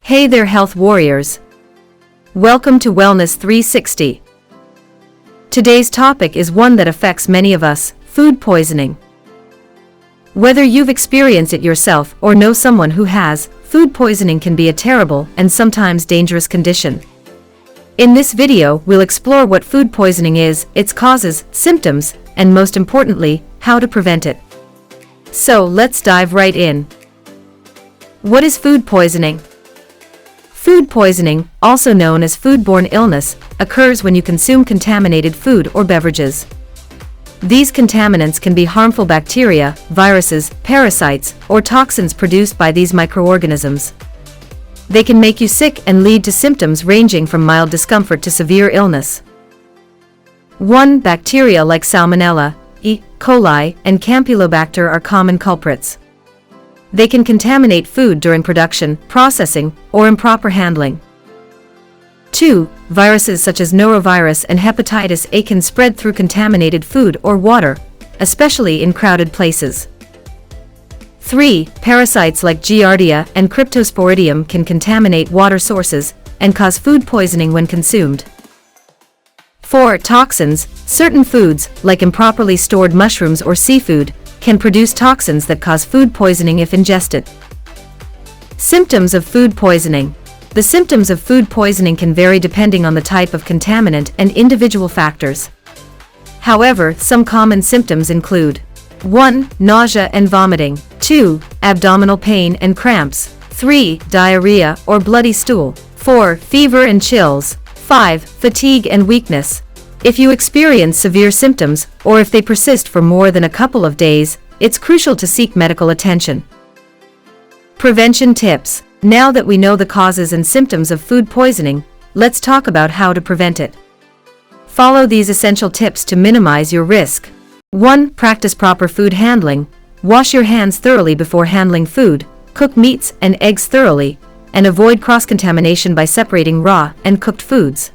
Hey there, health warriors. Welcome to Wellness 360. Today's topic is one that affects many of us: food poisoning. Whether you've experienced it yourself or know someone who has, food poisoning can be a terrible and sometimes dangerous condition. In this video, we'll explore what food poisoning is, its causes, symptoms, and most importantly, how to prevent it. So let's dive right in. What is food poisoning? Food poisoning, also known as foodborne illness, occurs when you consume contaminated food or beverages. These contaminants can be harmful bacteria, viruses, parasites, or toxins produced by these microorganisms. They can make you sick and lead to symptoms ranging from mild discomfort to severe illness. 1. Bacteria like Salmonella, E. coli, and Campylobacter are common culprits. They can contaminate food during production, processing, or improper handling. 2. Viruses such as norovirus and hepatitis A can spread through contaminated food or water, especially in crowded places. 3. Parasites like Giardia and Cryptosporidium can contaminate water sources and cause food poisoning when consumed. 4. Toxins. Certain foods, like improperly stored mushrooms or seafood, can produce toxins that cause food poisoning if ingested. Symptoms of food poisoning. The symptoms of food poisoning can vary depending on the type of contaminant and individual factors. However, some common symptoms include: 1. Nausea and vomiting. 2. Abdominal pain and cramps. 3. Diarrhea or bloody stool. 4. Fever and chills. 5. Fatigue and weakness. If you experience severe symptoms, or if they persist for more than a couple of days, it's crucial to seek medical attention. Prevention tips. Now that we know the causes and symptoms of food poisoning, let's talk about how to prevent it. Follow these essential tips to minimize your risk. 1. Practice proper food handling. Wash your hands thoroughly before handling food, cook meats and eggs thoroughly, and avoid cross-contamination by separating raw and cooked foods.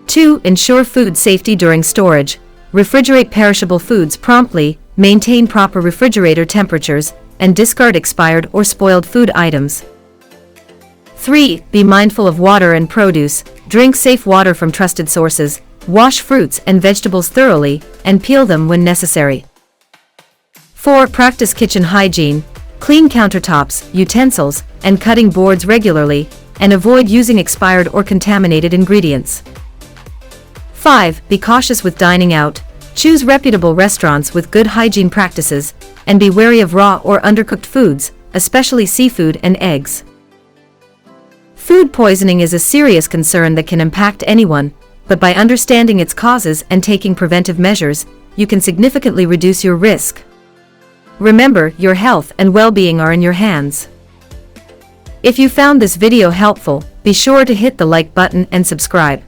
2. Ensure food safety during storage. Refrigerate perishable foods promptly, maintain proper refrigerator temperatures, and discard expired or spoiled food items. 3. Be mindful of water and produce. Drink safe water from trusted sources, wash fruits and vegetables thoroughly, and peel them when necessary. 4. Practice kitchen hygiene. Clean countertops, utensils, and cutting boards regularly, and avoid using expired or contaminated ingredients. 5. Be cautious with dining out. Choose reputable restaurants with good hygiene practices, and be wary of raw or undercooked foods, especially seafood and eggs. Food poisoning is a serious concern that can impact anyone, but by understanding its causes and taking preventive measures, you can significantly reduce your risk. Remember, your health and well-being are in your hands. If you found this video helpful, be sure to hit the like button and subscribe.